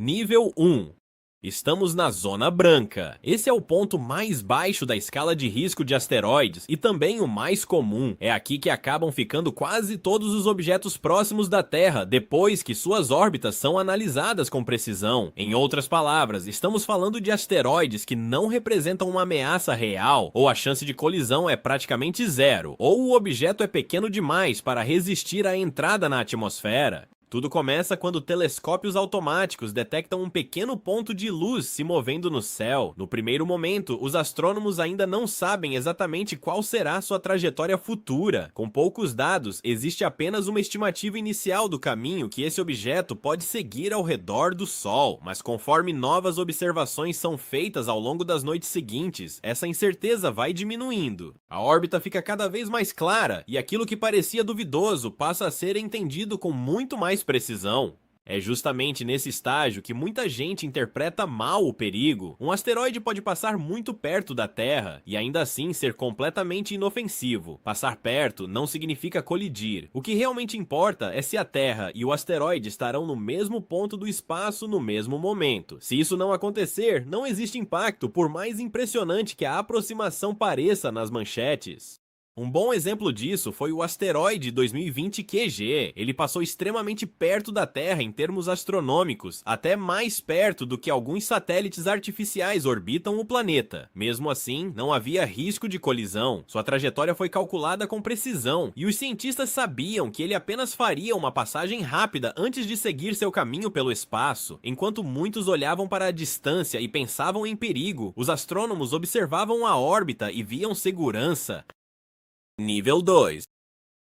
Nível 1. Estamos na Zona Branca. Esse é o ponto mais baixo da escala de risco de asteroides e também o mais comum. É aqui que acabam ficando quase todos os objetos próximos da Terra, depois que suas órbitas são analisadas com precisão. Em outras palavras, estamos falando de asteroides que não representam uma ameaça real, ou a chance de colisão é praticamente zero, ou o objeto é pequeno demais para resistir à entrada na atmosfera. Tudo começa quando telescópios automáticos detectam um pequeno ponto de luz se movendo no céu. No primeiro momento, os astrônomos ainda não sabem exatamente qual será sua trajetória futura. Com poucos dados, existe apenas uma estimativa inicial do caminho que esse objeto pode seguir ao redor do Sol. Mas conforme novas observações são feitas ao longo das noites seguintes, essa incerteza vai diminuindo. A órbita fica cada vez mais clara e aquilo que parecia duvidoso passa a ser entendido com muito mais precisão. É justamente nesse estágio que muita gente interpreta mal o perigo. Um asteroide pode passar muito perto da Terra e ainda assim ser completamente inofensivo. Passar perto não significa colidir. O que realmente importa é se a Terra e o asteroide estarão no mesmo ponto do espaço no mesmo momento. Se isso não acontecer, não existe impacto, por mais impressionante que a aproximação pareça nas manchetes. Um bom exemplo disso foi o asteroide 2020 QG. Ele passou extremamente perto da Terra em termos astronômicos, até mais perto do que alguns satélites artificiais orbitam o planeta. Mesmo assim, não havia risco de colisão. Sua trajetória foi calculada com precisão, e os cientistas sabiam que ele apenas faria uma passagem rápida antes de seguir seu caminho pelo espaço. Enquanto muitos olhavam para a distância e pensavam em perigo, os astrônomos observavam a órbita e viam segurança. Nível 2.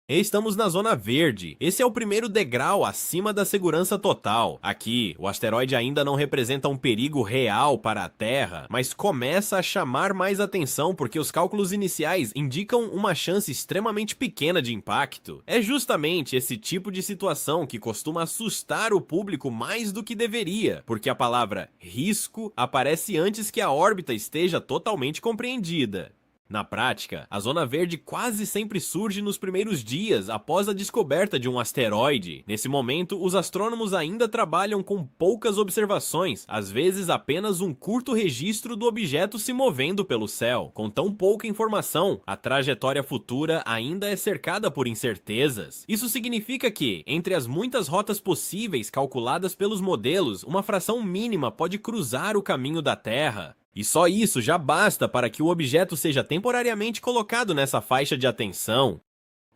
Estamos na Zona Verde. Esse é o primeiro degrau acima da segurança total. Aqui, o asteroide ainda não representa um perigo real para a Terra, mas começa a chamar mais atenção porque os cálculos iniciais indicam uma chance extremamente pequena de impacto. É justamente esse tipo de situação que costuma assustar o público mais do que deveria, porque a palavra risco aparece antes que a órbita esteja totalmente compreendida. Na prática, a Zona Verde quase sempre surge nos primeiros dias após a descoberta de um asteroide. Nesse momento, os astrônomos ainda trabalham com poucas observações, às vezes apenas um curto registro do objeto se movendo pelo céu. Com tão pouca informação, a trajetória futura ainda é cercada por incertezas. Isso significa que, entre as muitas rotas possíveis calculadas pelos modelos, uma fração mínima pode cruzar o caminho da Terra. E só isso já basta para que o objeto seja temporariamente colocado nessa faixa de atenção.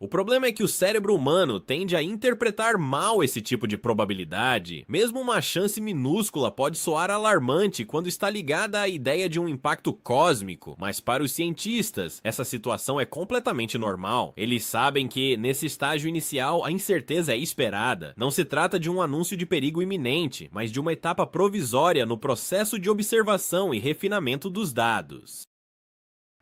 O problema é que o cérebro humano tende a interpretar mal esse tipo de probabilidade. Mesmo uma chance minúscula pode soar alarmante quando está ligada à ideia de um impacto cósmico, mas para os cientistas, essa situação é completamente normal. Eles sabem que, nesse estágio inicial, a incerteza é esperada. Não se trata de um anúncio de perigo iminente, mas de uma etapa provisória no processo de observação e refinamento dos dados.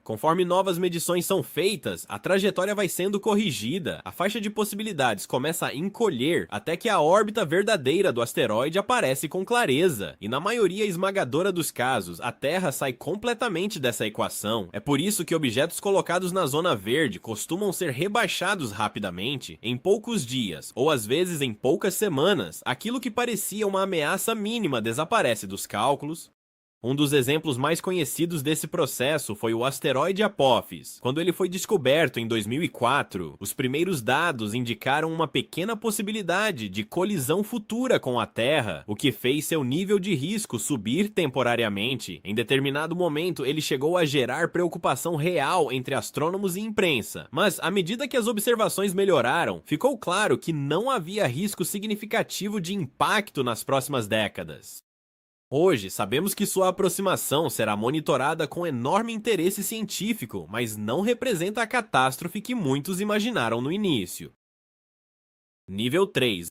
Conforme novas medições são feitas, a trajetória vai sendo corrigida, a faixa de possibilidades começa a encolher até que a órbita verdadeira do asteroide aparece com clareza, e na maioria esmagadora dos casos, a Terra sai completamente dessa equação. É por isso que objetos colocados na Zona Verde costumam ser rebaixados rapidamente, em poucos dias, ou às vezes em poucas semanas. Aquilo que parecia uma ameaça mínima desaparece dos cálculos. Um dos exemplos mais conhecidos desse processo foi o asteroide Apophis. Quando ele foi descoberto em 2004, os primeiros dados indicaram uma pequena possibilidade de colisão futura com a Terra, o que fez seu nível de risco subir temporariamente. Em determinado momento, ele chegou a gerar preocupação real entre astrônomos e imprensa, mas à medida que as observações melhoraram, ficou claro que não havia risco significativo de impacto nas próximas décadas. Hoje, sabemos que sua aproximação será monitorada com enorme interesse científico, mas não representa a catástrofe que muitos imaginaram no início. Nível 3.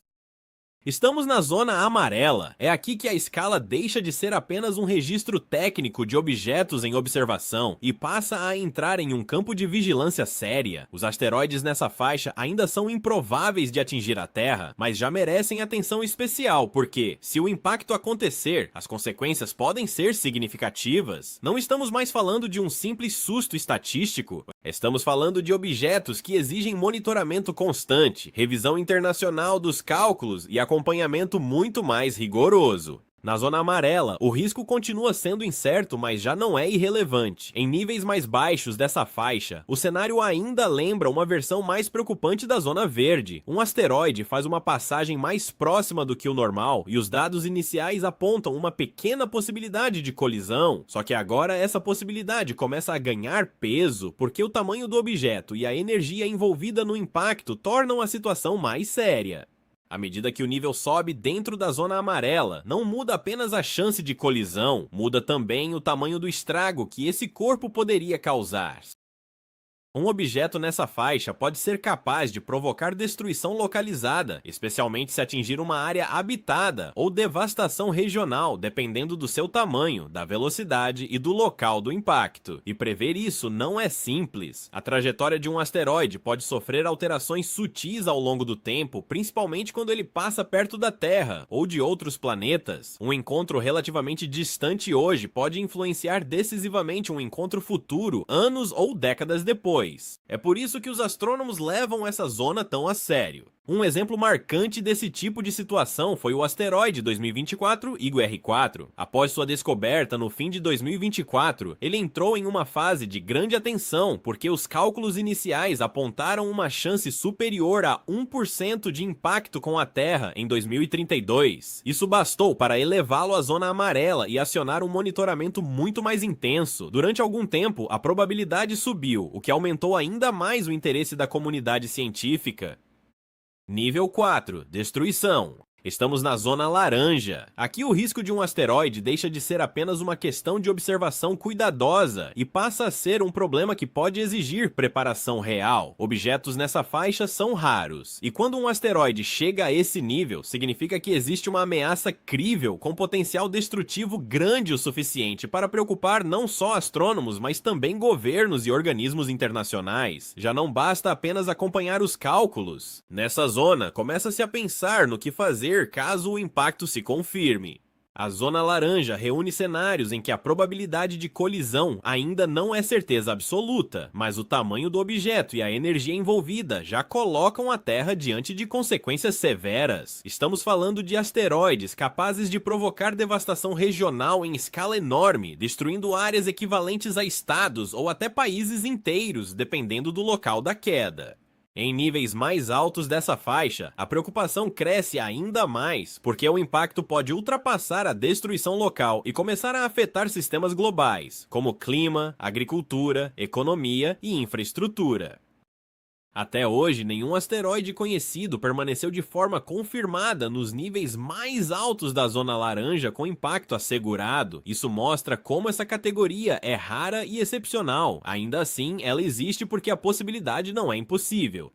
Estamos na Zona Amarela. É aqui que a escala deixa de ser apenas um registro técnico de objetos em observação e passa a entrar em um campo de vigilância séria. Os asteroides nessa faixa ainda são improváveis de atingir a Terra, mas já merecem atenção especial, porque, se o impacto acontecer, as consequências podem ser significativas. Não estamos mais falando de um simples susto estatístico. Estamos falando de objetos que exigem monitoramento constante, revisão internacional dos cálculos e acompanhamento muito mais rigoroso. Na zona amarela, o risco continua sendo incerto, mas já não é irrelevante. Em níveis mais baixos dessa faixa, o cenário ainda lembra uma versão mais preocupante da zona verde. Um asteroide faz uma passagem mais próxima do que o normal e os dados iniciais apontam uma pequena possibilidade de colisão. Só que agora essa possibilidade começa a ganhar peso porque o tamanho do objeto e a energia envolvida no impacto tornam a situação mais séria. À medida que o nível sobe dentro da zona amarela, não muda apenas a chance de colisão, muda também o tamanho do estrago que esse corpo poderia causar. Um objeto nessa faixa pode ser capaz de provocar destruição localizada, especialmente se atingir uma área habitada, ou devastação regional, dependendo do seu tamanho, da velocidade e do local do impacto. E prever isso não é simples. A trajetória de um asteroide pode sofrer alterações sutis ao longo do tempo, principalmente quando ele passa perto da Terra ou de outros planetas. Um encontro relativamente distante hoje pode influenciar decisivamente um encontro futuro, anos ou décadas depois. É por isso que os astrônomos levam essa zona tão a sério. Um exemplo marcante desse tipo de situação foi o asteroide 2024 IGO-R4. Após sua descoberta no fim de 2024, ele entrou em uma fase de grande atenção porque os cálculos iniciais apontaram uma chance superior a 1% de impacto com a Terra em 2032. Isso bastou para elevá-lo à zona amarela e acionar um monitoramento muito mais intenso. Durante algum tempo, a probabilidade subiu, o que aumentou ainda mais o interesse da comunidade científica. Nível 4. Destruição. Estamos na zona laranja. Aqui o risco de um asteroide deixa de ser apenas uma questão de observação cuidadosa e passa a ser um problema que pode exigir preparação real. Objetos nessa faixa são raros, e quando um asteroide chega a esse nível, significa que existe uma ameaça crível com potencial destrutivo grande o suficiente para preocupar não só astrônomos, mas também governos e organismos internacionais. Já não basta apenas acompanhar os cálculos. Nessa zona, começa-se a pensar no que fazer caso o impacto se confirme. A zona laranja reúne cenários em que a probabilidade de colisão ainda não é certeza absoluta, mas o tamanho do objeto e a energia envolvida já colocam a Terra diante de consequências severas. Estamos falando de asteroides capazes de provocar devastação regional em escala enorme, destruindo áreas equivalentes a estados ou até países inteiros, dependendo do local da queda. Em níveis mais altos dessa faixa, a preocupação cresce ainda mais, porque o impacto pode ultrapassar a destruição local e começar a afetar sistemas globais, como clima, agricultura, economia e infraestrutura. Até hoje, nenhum asteroide conhecido permaneceu de forma confirmada nos níveis mais altos da zona laranja com impacto assegurado. Isso mostra como essa categoria é rara e excepcional. Ainda assim, ela existe porque a possibilidade não é impossível.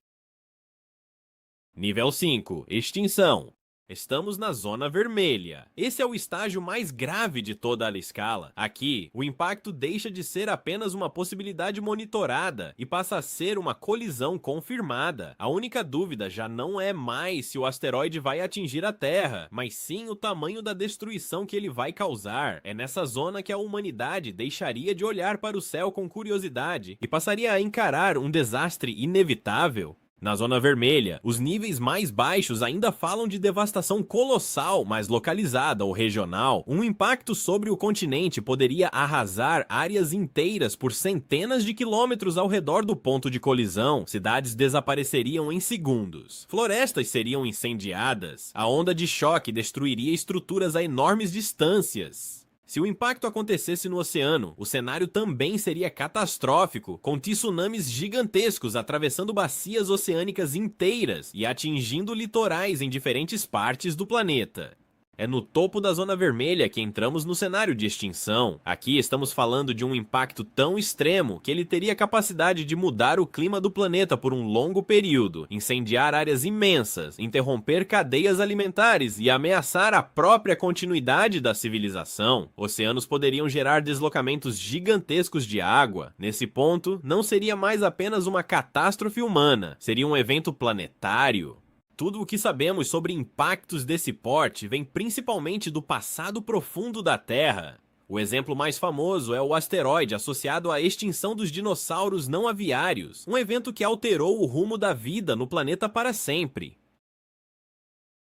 Nível 5. Extinção. Estamos na zona vermelha. Esse é o estágio mais grave de toda a escala. Aqui, o impacto deixa de ser apenas uma possibilidade monitorada e passa a ser uma colisão confirmada. A única dúvida já não é mais se o asteroide vai atingir a Terra, mas sim o tamanho da destruição que ele vai causar. É nessa zona que a humanidade deixaria de olhar para o céu com curiosidade e passaria a encarar um desastre inevitável. Na zona vermelha, os níveis mais baixos ainda falam de devastação colossal, mas localizada ou regional. Um impacto sobre o continente poderia arrasar áreas inteiras por centenas de quilômetros ao redor do ponto de colisão. Cidades desapareceriam em segundos. Florestas seriam incendiadas. A onda de choque destruiria estruturas a enormes distâncias. Se o impacto acontecesse no oceano, o cenário também seria catastrófico, com tsunamis gigantescos atravessando bacias oceânicas inteiras e atingindo litorais em diferentes partes do planeta. É no topo da zona vermelha que entramos no cenário de extinção. Aqui estamos falando de um impacto tão extremo que ele teria capacidade de mudar o clima do planeta por um longo período, incendiar áreas imensas, interromper cadeias alimentares e ameaçar a própria continuidade da civilização. Oceanos poderiam gerar deslocamentos gigantescos de água. Nesse ponto, não seria mais apenas uma catástrofe humana, seria um evento planetário. Tudo o que sabemos sobre impactos desse porte vem principalmente do passado profundo da Terra. O exemplo mais famoso é o asteroide associado à extinção dos dinossauros não aviários, um evento que alterou o rumo da vida no planeta para sempre.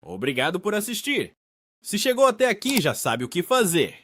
Obrigado por assistir! Se chegou até aqui, já sabe o que fazer.